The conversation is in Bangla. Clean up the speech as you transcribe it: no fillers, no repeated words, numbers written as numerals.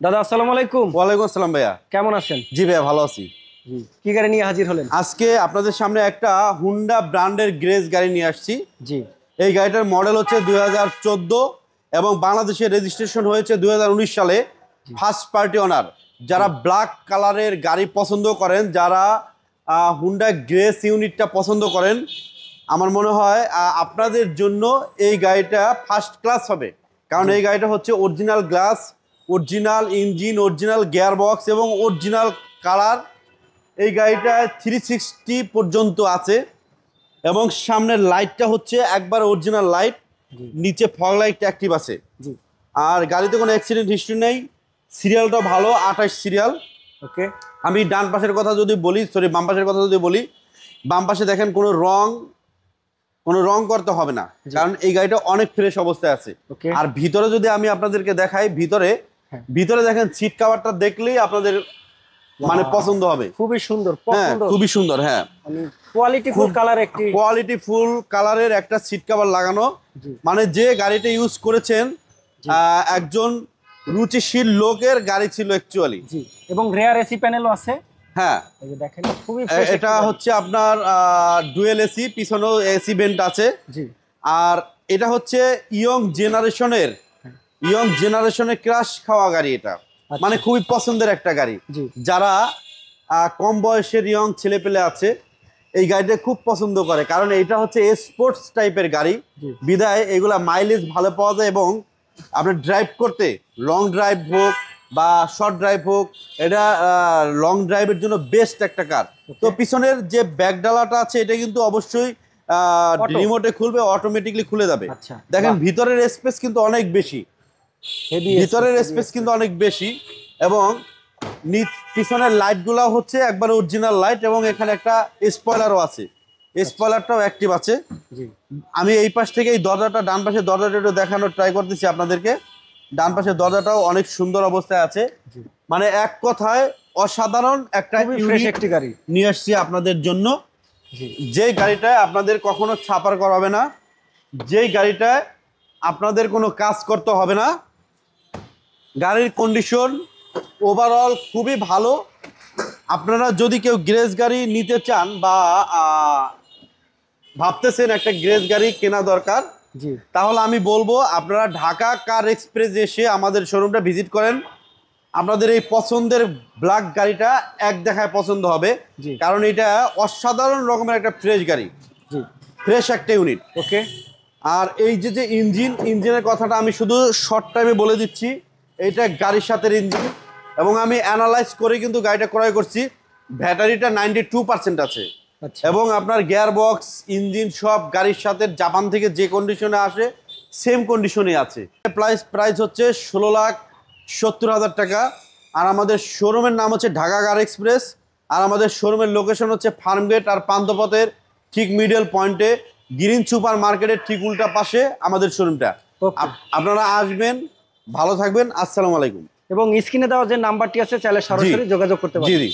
দাদা আসসালামু আলাইকুম। ওয়ালাইকুম আসসালাম ভাইয়া। কেমন আছেন? জি ভাইয়া ভালো আছি। জি, কি গাড়ি নিয়ে হাজির হলেন? আজকে আপনাদের সামনে একটা হুন্ডা ব্র্যান্ডের গ্রেজ গাড়ি নিয়ে আসছি। জি এই গাড়িটার মডেল হচ্ছে 2014 এবং বাংলাদেশে রেজিস্ট্রেশন হয়েছে 2019 সালে। ফার্স্ট পার্টি ওনার। যারা ব্ল্যাক কালারের গাড়ি পছন্দ করেন, যারা হুন্ডা গ্রেস ইউনিটটা পছন্দ করেন, আমার মনে হয় আপনাদের জন্য এই গাড়িটা ফার্স্ট ক্লাস হবে। কারণ এই গাড়িটা হচ্ছে original glass, original engine, original gear box এবং অরিজিনাল কালার। এই গাড়িটা 360 পর্যন্ত আছে এবং সামনের লাইটটা হচ্ছে একবার অরিজিনাল লাইট, নিচে ফগ লাইট অ্যাক্টিভ আছে। জি আর গাড়িতে কোনো অ্যাক্সিডেন্ট হিস্ট্রি নেই, সিরিয়ালটা ভালো, 28 সিরিয়াল। ওকে। আমি ডান পাশের কথা যদি বলি, সরি বাম পাশের কথা যদি বলি, বাম পাশে দেখেন কোনো রং করতে হবে না, কারণ এই গাড়িটা অনেক ফ্রেশ অবস্থায় আছে। আর ভিতরে যদি আমি আপনাদেরকে দেখাই, ভিতরে দেখেন সিট কভারটা দেখলেই আপনাদের মানে পছন্দ হবে। খুবই সুন্দর, খুবই সুন্দর। হ্যাঁ, কোয়ালিটি ফুল কালারের একটা সিট কভার লাগানো। মানে যে গাড়িটা ইউজ করেছেন একজন রুচিশীল লোকের গাড়ি ছিল অ্যাকচুয়ালি। জি, এবং রেয়ার এসি প্যানেলও আছে। হ্যাঁ, এই যে দেখেন খুবই ফ্রেশ। এটা হচ্ছে আপনার ডুয়েল এসি, পিছনেও এসি ভেন্ট আছে। জি, আর এটা হচ্ছে ইয়ং জেনারেশনের ক্রাশ খাওয়া গাড়ি। এটা মানে খুবই পছন্দের একটা গাড়ি। যারা কম বয়সের ইয়ং ছেলেপেলে আছে, এই গাড়িটা খুব পছন্দ করে, কারণ এটা হচ্ছে স্পোর্টস টাইপের গাড়ি। বিদায় এগুলা মাইলেজ ভালো পাওয়া যায় এবং আপনার ড্রাইভ করতে, লং ড্রাইভ হোক বা শর্ট ড্রাইভ হোক, এটা লং ড্রাইভের জন্য বেস্ট একটা কার। তো পিছনের যে ব্যাকডালাটা আছে, এটা কিন্তু অবশ্যই রিমোটে খুলবে, অটোমেটিকলি খুলে যাবে। দেখেন ভিতরের স্পেস কিন্তু অনেক বেশি, এবং পিছনের লাইটগুলো হচ্ছে একবার অরিজিনাল লাইট এবং এখানে একটা স্পয়লারও আছে, স্পয়লারটাও অ্যাক্টিভ আছে। আমি এই পাশ থেকে এই দরজাটা, ডান পাশের দরজাটা একটু দেখানোর ট্রাই করতেছি আপনাদেরকে। ডান পাশের দরজাটাও অনেক সুন্দর অবস্থায় আছে। মানে এক কথায় অসাধারণ একটা গাড়ি নিয়ে আসছি আপনাদের জন্য। যে গাড়িটায় আপনাদের কখনো ছাপার করাবে না, যেই গাড়িটায় আপনাদের কোনো কাজ করতে হবে না। গাড়ির কন্ডিশন ওভারঅল খুবই ভালো। আপনারা যদি কেউ গ্রেস গাড়ি নিতে চান বা ভাবতেছেন একটা গ্রেস গাড়ি কেনা দরকার, তাহলে আমি বলবো আপনারা ঢাকা কার এক্সপ্রেস এসে আমাদের শোরুমটা ভিজিট করেন। আপনাদের এই পছন্দের ব্ল্যাক গাড়িটা এক দেখায় পছন্দ হবে, কারণ এটা অসাধারণ রকমের একটা ফ্রেশ গাড়ি, ফ্রেশ একটা ইউনিট। ওকে। আর এই যে ইঞ্জিনের কথাটা আমি শুধু শর্ট টাইমে বলে দিচ্ছি, এইটা গাড়ির সাথে ইঞ্জিন, এবং আমি অ্যানালাইজ করে কিন্তু গাড়িটা ক্রয় করছি। ব্যাটারিটা 92% আছে এবং আপনার গিয়ার বক্স, ইঞ্জিন সব গাড়ির সাথে জাপান থেকে যে কন্ডিশনে আসে সেম কন্ডিশনে আছে। প্রাইস হচ্ছে 16,70,000 টাকা। আর আমাদের শোরুমের নাম হচ্ছে ঢাকা কার এক্সপ্রেস। আর আমাদের শোরুমের লোকেশন হচ্ছে ফার্মগেট আর পান্থপথের ঠিক মিডল পয়েন্টে, গ্রিন সুপার মার্কেটের ঠিক উল্টা পাশে আমাদের শোরুমটা। আপনারা আসবেন, ভালো থাকবেন। আসসালামু আলাইকুম। এবং স্ক্রিনে দেওয়া যে নাম্বারটি আছে, চাইলে সরাসরি যোগাযোগ করতে পারেন। জি।